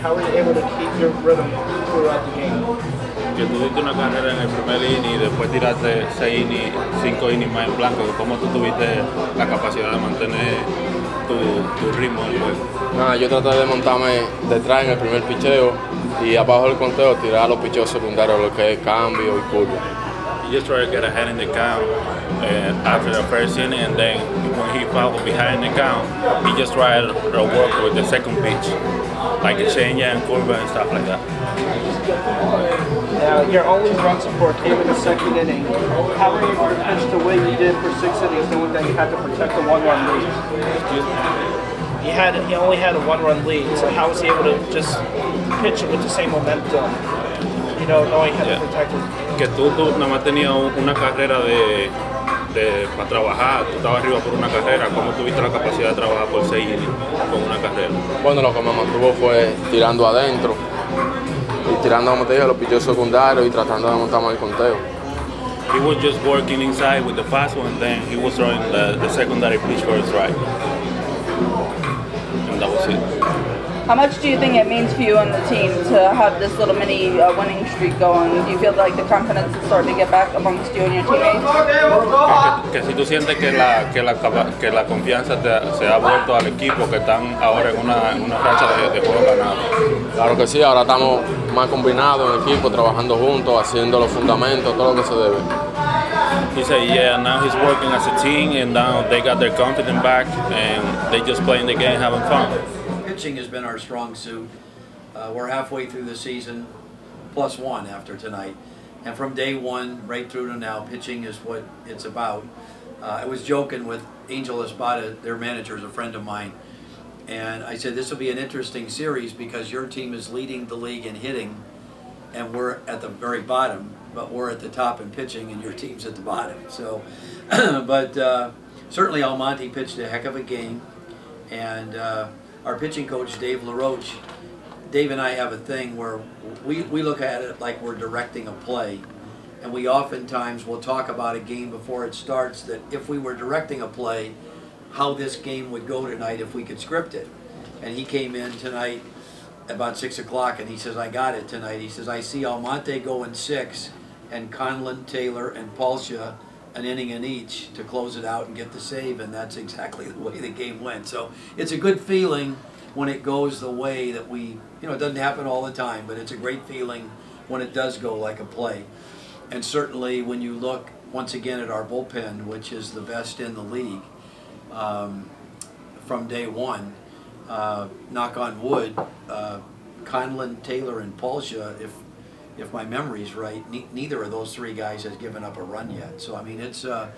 how were you able to keep your rhythm throughout the game? Que tuviste una carrera en el primer inning y después tiraste 6 innings, 5 innings más en blanco. ¿Cómo tú tuviste la capacidad de mantener tu ritmo del juego? Nada, yo traté de montarme detrás en el primer picheo y abajo del conteo tirar los picheos secundarios, lo que es cambio y curva. He just tried to get ahead in the count after the first inning, and then when he fouled behind the count, he just tried to work with the second pitch, like a change and curva and stuff like that. Now, your only run support came in the second inning. How were you able to pitch the way you did for 6 innings, knowing that you had to protect the 1-run lead? He only had a 1-run lead, so how was he able to just pitch it with the same momentum? You know, knowing he had to protect it. Que tú nada más tenías una carrera para trabajar, tú estabas arriba por una carrera. ¿Cómo tuviste la capacidad de trabajar por 6 innings con una carrera? Bueno, lo que me mantuvo fue tirando adentro y tirando, como te dije, los picheos secundarios y tratando de montarme el conteo. He was just working inside with the fast one, and then he was throwing the secondary pitch for a strike. And that was it. How much do you think it means for you and the team to have this little mini winning streak going? Do you feel like the confidence is starting to get back amongst you and your teammates? Que si tú sientes que la confianza se ha vuelto al equipo, que están ahora en una racha de juego ganado. Claro que sí, ahora estamos más combinados en equipo, trabajando juntos, haciendo los fundamentos, todo lo que se debe. He said, yeah, now he's working as a team, and now they got their confidence back, and they just playing the game, having fun. Pitching has been our strong suit. We're halfway through the season, +1 after tonight. And from day one right through to now, pitching is what it's about. I was joking with Angel Espada, their manager, is a friend of mine. And I said, this will be an interesting series because your team is leading the league in hitting, and we're at the very bottom, but we're at the top in pitching, and your team's at the bottom. So, but certainly Almonte pitched a heck of a game. And our pitching coach, Dave LaRoche, Dave and I have a thing where we look at it like we're directing a play. And we oftentimes will talk about a game before it starts, that if we were directing a play, how this game would go tonight if we could script it. And he came in tonight about 6 o'clock and he says, I got it tonight. He says, I see Almonte going 6 and Conlon, Taylor, and Palsha an inning in each to close it out and get the save, and that's exactly the way the game went. So it's a good feeling when it goes the way that we, it doesn't happen all the time, but it's a great feeling when it does go like a play. And certainly when you look once again at our bullpen, which is the best in the league from day one, knock on wood, Conlon, Taylor, and Palsha, if my memory's right, neither of those 3 guys has given up a run yet. So I mean, it's an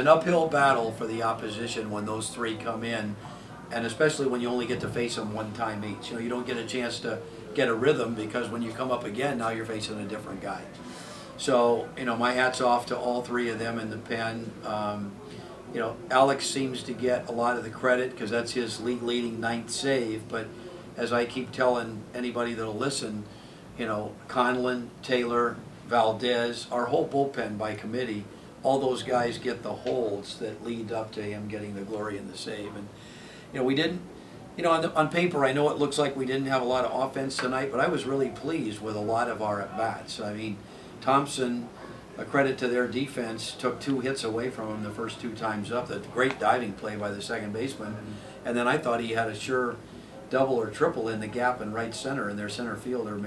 uphill battle for the opposition when those 3 come in, and especially when you only get to face them 1 time each. You don't get a chance to get a rhythm because when you come up again, now you're facing a different guy. So my hat's off to all 3 of them in the pen. Alex seems to get a lot of the credit because that's his league-leading 9th save. But as I keep telling anybody that'll listen, Conlon, Taylor, Valdez, our whole bullpen by committee, all those guys get the holds that lead up to him getting the glory and the save. And we didn't, on paper I know it looks like we didn't have a lot of offense tonight, but I was really pleased with a lot of our at-bats. I mean, Thompson, a credit to their defense, took 2 hits away from him the first 2 times up. That great diving play by the second baseman. And then I thought he had a sure double or triple in the gap in right center, and their center fielder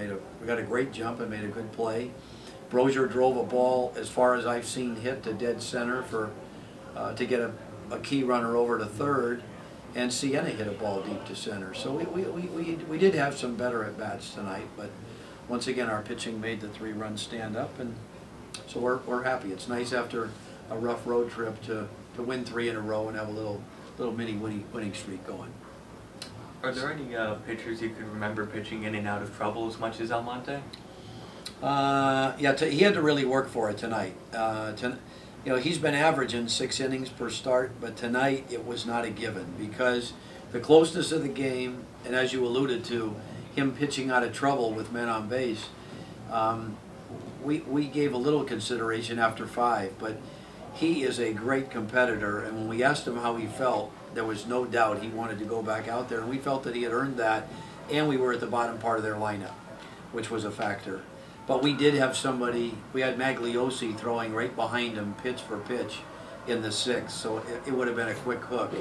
got a great jump and made a good play. Brozier drove a ball as far as I've seen hit to dead center to get a key runner over to third, and Sienna hit a ball deep to center. So we did have some better at bats tonight, but once again our pitching made the 3 runs stand up, and so we're happy. It's nice after a rough road trip to win 3 in a row and have a little mini winning streak going. Are there any pitchers you can remember pitching in and out of trouble as much as Almonte? Yeah, he had to really work for it tonight. He's been averaging 6 innings per start, but tonight it was not a given because the closeness of the game, and as you alluded to, him pitching out of trouble with men on base, we gave a little consideration after 5, but he is a great competitor, and when we asked him how he felt, there was no doubt he wanted to go back out there, and we felt that he had earned that and we were at the bottom part of their lineup, which was a factor. But we did have somebody, we had Magliosi throwing right behind him pitch for pitch in the 6th, so it would have been a quick hook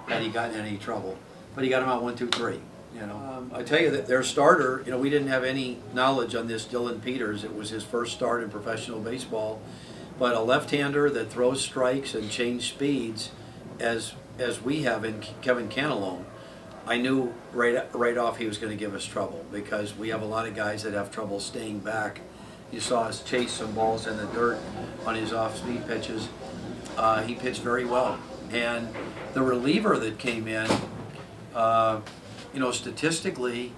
had he gotten in any trouble. But he got him out 1, 2, 3. You know, I tell you that their starter, you know, we didn't have any knowledge on this Dylan Peters. It was his first start in professional baseball, but a left-hander that throws strikes and change speeds, as we have in Kevin Canelone, I knew right off he was going to give us trouble, because we have a lot of guys that have trouble staying back. You saw us chase some balls in the dirt on his off-speed pitches. He pitched very well, and the reliever that came in, you know, statistically,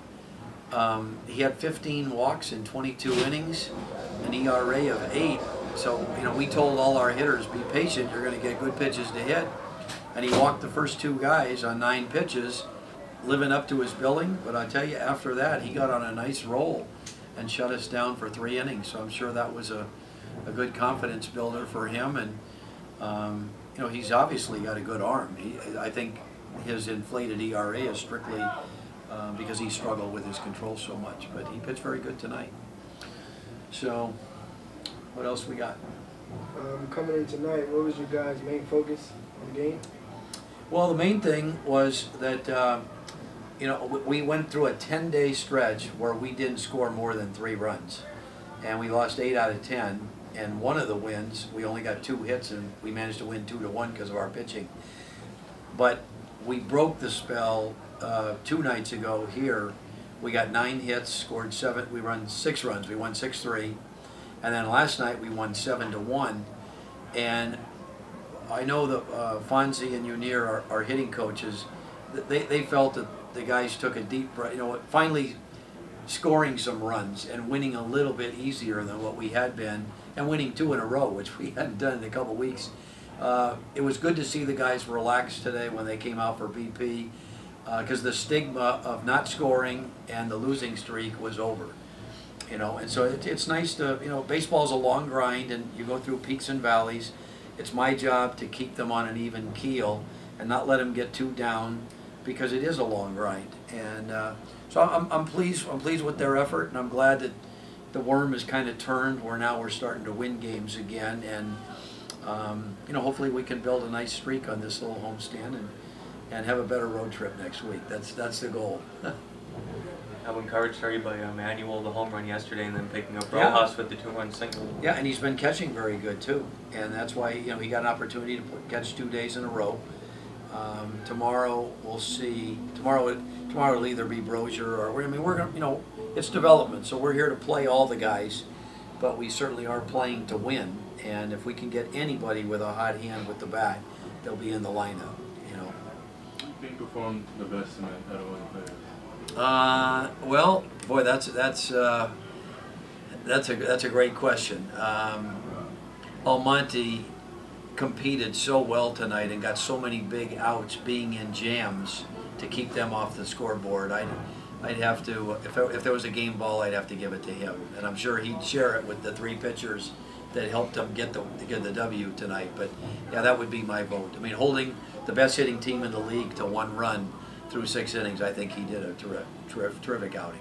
he had 15 walks in 22 innings, an ERA of 8. So, you know, we told all our hitters, be patient, you're going to get good pitches to hit. And he walked the first 2 guys on 9 pitches, living up to his billing. But I tell you, after that, he got on a nice roll and shut us down for 3 innings. So I'm sure that was a good confidence builder for him. And, you know, he's obviously got a good arm. I think his inflated ERA is strictly because he struggled with his control so much. But he pitched very good tonight. So, what else we got? Coming in tonight, what was your guys' main focus on the game? Well, the main thing was that, you know, we went through a 10-day stretch where we didn't score more than 3 runs. And we lost 8 out of 10. And one of the wins, we only got 2 hits, and we managed to win 2-1 because of our pitching. But we broke the spell 2 nights ago here. We got 9 hits, scored 7. We run 6 runs. We won 6-3. And then last night we won 7-1. And I know that Fonzie and Unir, our hitting coaches, they felt that the guys took a deep breath, you know, finally scoring some runs and winning a little bit easier than what we had been, and winning 2 in a row, which we hadn't done in a couple weeks. It was good to see the guys relax today when they came out for BP, because the stigma of not scoring and the losing streak was over. You know, and so it's nice to, you know, baseball's a long grind and you go through peaks and valleys. It's my job to keep them on an even keel and not let them get too down, because it is a long grind. And so I'm pleased with their effort, and I'm glad that the worm has kind of turned where now we're starting to win games again. And you know, hopefully we can build a nice streak on this little homestand and have a better road trip next week. That's the goal. How encouraged are you by Manuel, the home run yesterday, and then picking up Rojas with the 2-run single? Yeah, and he's been catching very good too, and that's why, you know, he got an opportunity to catch 2 days in a row. Tomorrow we'll see. Tomorrow will either be Brozier or, I mean, we're gonna, you know, it's development, so we're here to play all the guys, but we certainly are playing to win. And if we can get anybody with a hot hand with the bat, they'll be in the lineup. You know. Who do you think performed the best tonight out of all the players? Well, boy, that's a great question. Almonte competed so well tonight and got so many big outs, being in jams, to keep them off the scoreboard. I'd have to, if there was a game ball, I'd have to give it to him, and I'm sure he'd share it with the 3 pitchers that helped him get the W tonight. But yeah, that would be my vote. I mean, holding the best hitting team in the league to 1 run through 6 innings, I think he did a terrific outing.